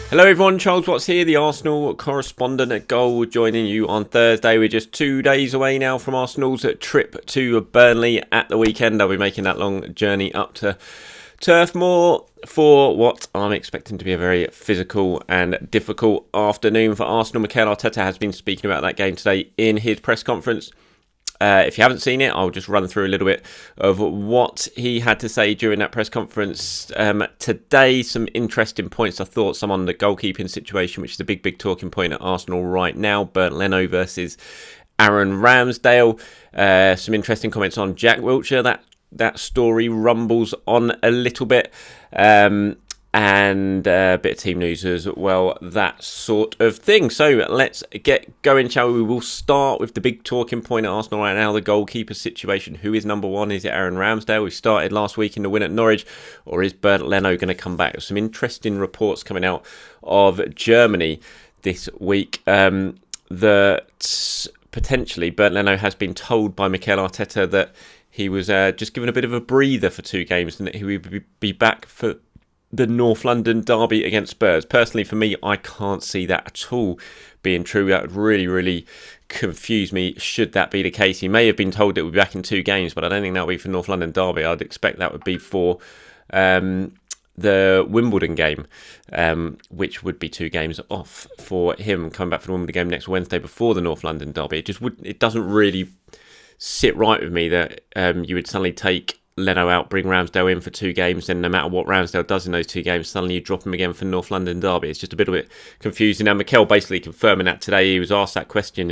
Hello everyone, Charles Watts here, the Arsenal correspondent at Goal, joining you on Thursday. We're just 2 days away now from Arsenal's trip to Burnley at the weekend. I'll be making that long journey up to Turf Moor for what I'm expecting to be a very physical and difficult afternoon for Arsenal. Mikel Arteta has been speaking about that game today in his press conference. If you haven't seen it, I'll just run through a little bit of what he had to say during that press conference today. Some interesting points, I thought, some on the goalkeeping situation, which is a big talking point at Arsenal right now. Bernd Leno versus Aaron Ramsdale. Some interesting comments on Jack Wilshere. That story rumbles on a little bit. And a bit of team news as well, that sort of thing. So let's get going, shall we? We will start with the big talking point at Arsenal right now, the goalkeeper situation. Who is number one? Is it Aaron Ramsdale? We started last week in the win at Norwich, or is Bernd Leno going to come back? There's some interesting reports coming out of Germany this week that potentially Bernd Leno has been told by Mikel Arteta that he was just given a bit of a breather for 2 games and that he would be back for the North London derby against Spurs. Personally, for me, I can't see that at all being true. That would really confuse me should that be the case. He may have been told it would be back in 2 games, but I don't think that would be for North London derby. I'd expect that would be for the Wimbledon game, which would be 2 games off for him coming back for the Wimbledon game next Wednesday before the North London derby. It doesn't really sit right with me that you would suddenly take Leno out, bring Ramsdale in for 2 games, then no matter what Ramsdale does in those 2 games, suddenly you drop him again for North London derby. It's just a bit confusing. Now, Mikel basically confirming that today. He was asked that question,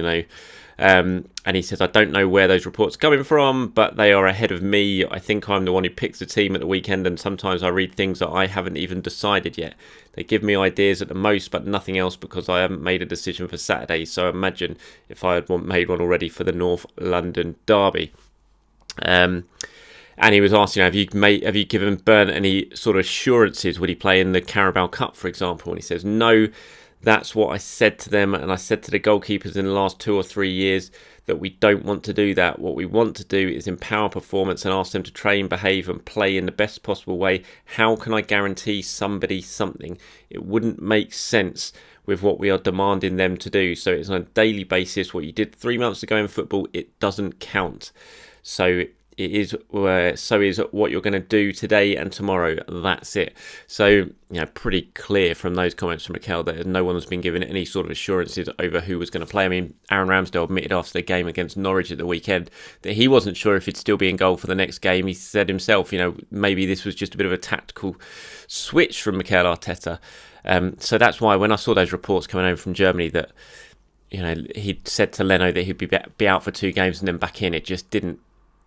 and he says, I don't know where those reports are coming from, but they are ahead of me. I think I'm the one who picks the team at the weekend, and sometimes I read things that I haven't even decided yet. They give me ideas at the most, but nothing else because I haven't made a decision for Saturday. So imagine if I had made one already for the North London derby. And he was asked, have you given Bernd any sort of assurances? Would he play in the Carabao Cup, for example? And he says, no, that's what I said to them. And I said to the goalkeepers in the last 2 or 3 years that we don't want to do that. What we want to do is empower performance and ask them to train, behave and play in the best possible way. How can I guarantee somebody something? It wouldn't make sense with what we are demanding them to do. So it's on a daily basis. What you did 3 months ago in football, it doesn't count. So is what you're going to do today and tomorrow. That's it. So, pretty clear from those comments from Mikel that no one has been given any sort of assurances over who was going to play. I mean, Aaron Ramsdale admitted after the game against Norwich at the weekend that he wasn't sure if he'd still be in goal for the next game. He said himself, maybe this was just a bit of a tactical switch from Mikel Arteta. So that's why when I saw those reports coming over from Germany that, he'd said to Leno that he'd be out for 2 games and then back in, it just didn't.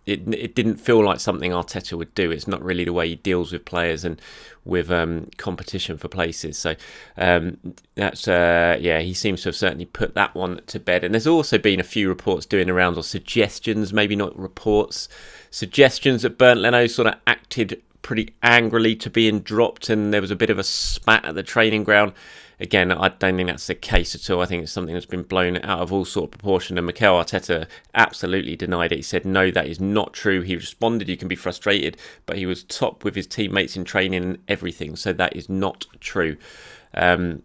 It didn't feel like something Arteta would do. It's not really the way he deals with players and with competition for places. So that's he seems to have certainly put that one to bed. And there's also been a few reports doing around, or suggestions, maybe not reports, suggestions that Bernd Leno sort of acted pretty angrily to being dropped, and there was a bit of a spat at the training ground. Again, I don't think that's the case at all. I think it's something that's been blown out of all sort of proportion. And Mikel Arteta absolutely denied it. He said, no, that is not true. He responded, you can be frustrated, but he was top with his teammates in training and everything. So that is not true. That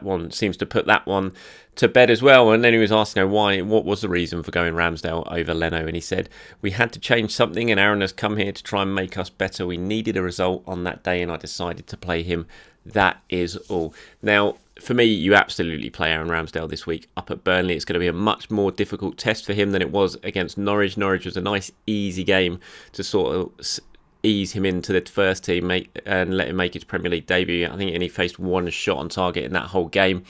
one seems to put that one to bed as well. And then he was asked, what was the reason for going Ramsdale over Leno? And he said, we had to change something and Aaron has come here to try and make us better. We needed a result on that day and I decided to play him. That is all. Now, for me, you absolutely play Aaron Ramsdale this week up at Burnley. It's going to be a much more difficult test for him than it was against Norwich. Norwich was a nice, easy game to sort of ease him into the first team and let him make his Premier League debut. I think he only faced 1 shot on target in that whole game.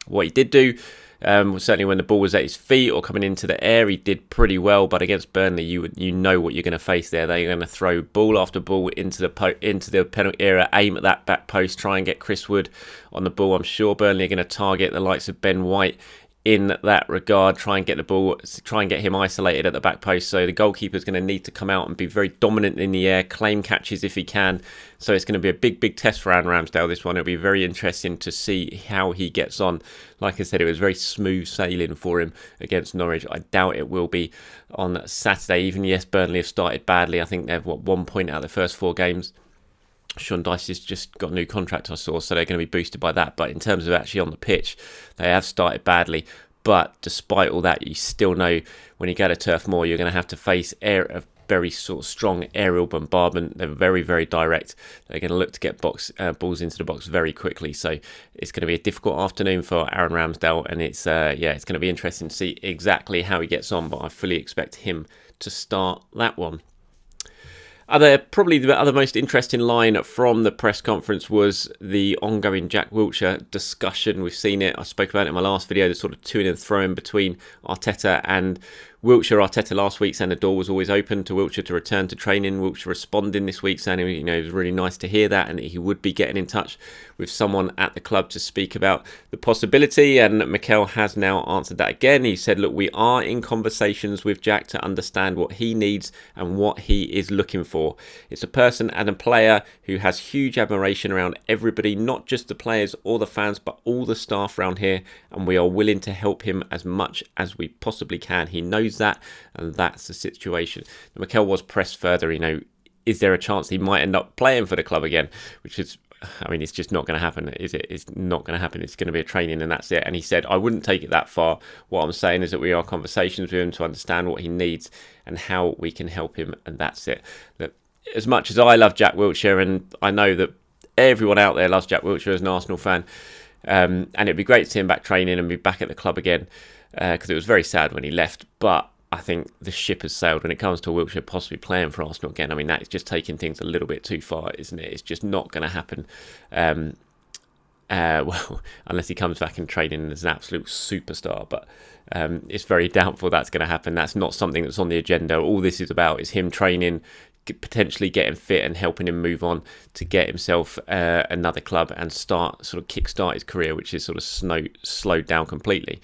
What he did do, certainly when the ball was at his feet or coming into the air, he did pretty well. But against Burnley, you know what you're going to face there. They're going to throw ball after ball into the penalty area, aim at that back post, try and get Chris Wood on the ball. I'm sure Burnley are going to target the likes of Ben White in that regard, try and get the ball, try and get him isolated at the back post. So the goalkeeper's going to need to come out and be very dominant in the air, claim catches if he can. So it's going to be a big test for Aaron Ramsdale, this one. It'll be very interesting to see how he gets on. Like I said, it was very smooth sailing for him against Norwich. I doubt it will be on Saturday. Even yes, Burnley have started badly. I think they've 1 point out of the first 4 games. Sean Dyche has just got a new contract, I saw, so they're going to be boosted by that. But in terms of actually on the pitch, they have started badly. But despite all that, you still know when you go to Turf Moor, you're going to have to face a very sort of strong aerial bombardment. They're very direct. They're going to look to get balls into the box very quickly. So it's going to be a difficult afternoon for Aaron Ramsdale, and it's going to be interesting to see exactly how he gets on. But I fully expect him to start that one. Probably the other most interesting line from the press conference was the ongoing Jack Wilshere discussion. We've seen it. I spoke about it in my last video, the sort of to and fro between Arteta and Wilshere. Arteta last week saying the door was always open to Wilshere to return to training. Wilshere responding this week saying, it was really nice to hear that and that he would be getting in touch with someone at the club to speak about the possibility. And Mikel has now answered that again. He said, look, we are in conversations with Jack to understand what he needs and what he is looking for. It's a person and a player who has huge admiration around everybody, not just the players or the fans, but all the staff around here. And we are willing to help him as much as we possibly can. He knows that, and that's the situation. Mikel was pressed further, is there a chance he might end up playing for the club again? Which is, it's just not going to happen, is it? It's not going to happen. It's going to be a training and that's it. And he said, I wouldn't take it that far. What I'm saying is that we are in conversations with him to understand what he needs and how we can help him, and that's it. Look, as much as I love Jack Wilshere, and I know that everyone out there loves Jack Wilshere as an Arsenal fan, and it'd be great to see him back training and be back at the club again, because it was very sad when he left. But I think the ship has sailed when it comes to Wilshere possibly playing for Arsenal again. That is just taking things a little bit too far, isn't it? It's just not going to happen. Unless he comes back in training as an absolute superstar. But it's very doubtful that's going to happen. That's not something that's on the agenda. All this is about is him training, potentially getting fit and helping him move on to get himself another club and kickstart his career, which is sort of slowed down completely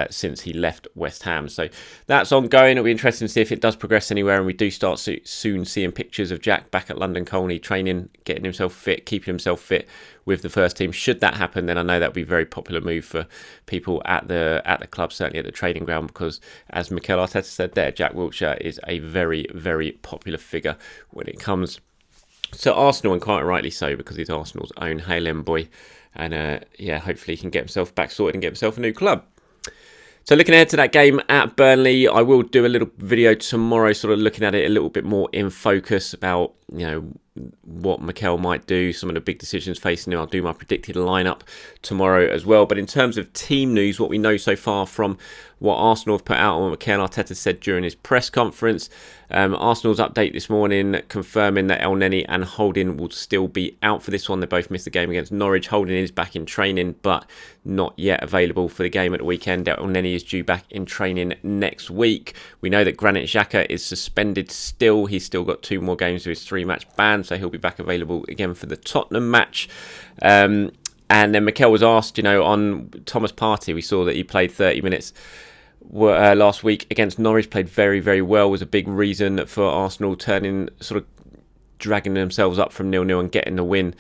since he left West Ham. So that's ongoing. It'll be interesting to see if it does progress anywhere, and we do start soon seeing pictures of Jack back at London Colney training, getting himself fit, keeping himself fit with the first team. Should that happen, then I know that would be a very popular move for people at the club, certainly at the training ground, because as Mikel Arteta said there, Jack Wilshere is a very popular figure when it comes to Arsenal, and quite rightly so, because he's Arsenal's own Highland boy. And hopefully he can get himself back sorted and get himself a new club. So looking ahead to that game at Burnley, I will do a little video tomorrow, sort of looking at it a little bit more in focus about, what Mikel might do, some of the big decisions facing him. I'll do my predicted lineup tomorrow as well. But in terms of team news, what we know so far from what Arsenal have put out and what Mikel Arteta said during his press conference, Arsenal's update this morning confirming that El Neni and Holding will still be out for this one. They both missed the game against Norwich. Holding is back in training, but not yet available for the game at the weekend. El Neni is due back in training next week. We know that Granit Xhaka is suspended still. He's still got 2 more games of his 3-match ban, so he'll be back available again for the Tottenham match. And then Mikel was asked, on Thomas Partey. We saw that he played 30 minutes last week against Norwich, played very well, was a big reason for Arsenal dragging themselves up from 0-0 and getting the win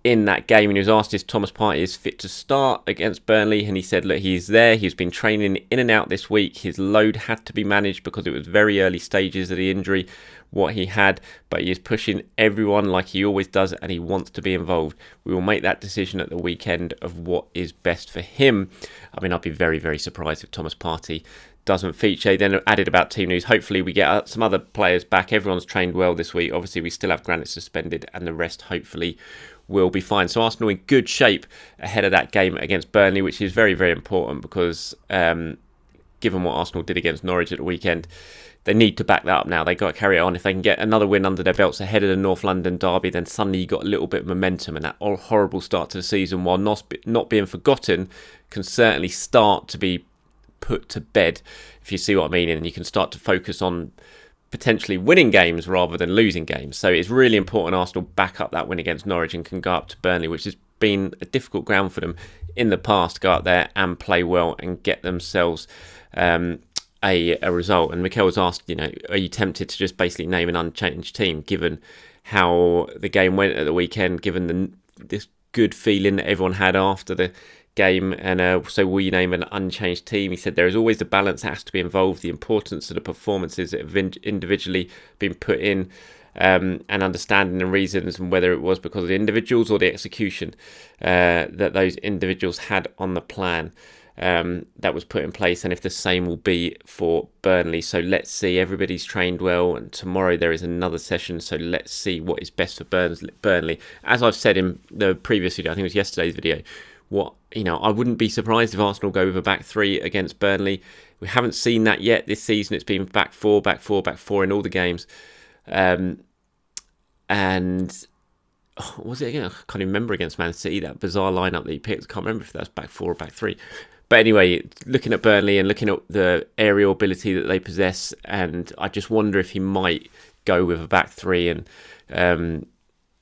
in that game. And he was asked if Thomas Partey is fit to start against Burnley, and he said, look, he's there. He's been training in and out this week. His load had to be managed because it was very early stages of the injury, what he had, but he is pushing everyone like he always does, and he wants to be involved. We will make that decision at the weekend of what is best for him. I'd be very surprised if Thomas Partey doesn't feature. Then added about team news. Hopefully we get some other players back. Everyone's trained well this week. Obviously we still have Granit suspended, and the rest hopefully will be fine. So Arsenal in good shape ahead of that game against Burnley, which is very important because given what Arsenal did against Norwich at the weekend, they need to back that up now. They've got to carry it on. If they can get another win under their belts ahead of the North London derby, then suddenly you got a little bit of momentum, and that horrible start to the season, while not being forgotten, can certainly start to be put to bed, if you see what I mean, and you can start to focus on potentially winning games rather than losing games. So it's really important Arsenal back up that win against Norwich and can go up to Burnley, which has been a difficult ground for them in the past go out there and play well and get themselves a result. And Mikel was asked, are you tempted to just basically name an unchanged team given how the game went at the weekend, given this good feeling that everyone had after the game, and so will you name an unchanged team? He said there is always the balance that has to be involved, the importance of the performances that have individually been put in, and understanding the reasons and whether it was because of the individuals or the execution that those individuals had on the plan that was put in place, and if the same will be for Burnley. So let's see. Everybody's trained well, and tomorrow there is another session, so let's see what is best for Burnley. As I've said in the previous video, I think it was yesterday's video, I wouldn't be surprised if Arsenal go with a back three against Burnley. We haven't seen that yet this season. It's been back four in all the games. And what was it again? I can't even remember against Man City, that bizarre lineup that he picked. I can't remember if that's back four or back three. But anyway, looking at Burnley and looking at the aerial ability that they possess, and I just wonder if he might go with a back three and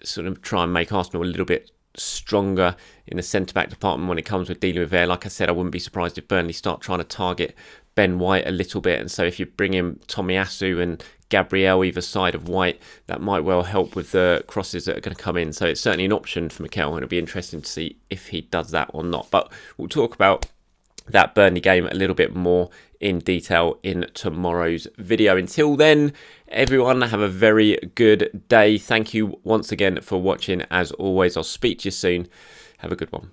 sort of try and make Arsenal a little bit stronger in the centre-back department when it comes with dealing with air. Like I said, I wouldn't be surprised if Burnley start trying to target Ben White a little bit, and so if you bring in Tomiyasu and Gabriel either side of White, that might well help with the crosses that are going to come in. So it's certainly an option for Mikel, and it'll be interesting to see if he does that or not. But we'll talk about that Burnley game a little bit more in detail in tomorrow's video. Until then, everyone, have a very good day. Thank you once again for watching. As always, I'll speak to you soon. Have a good one.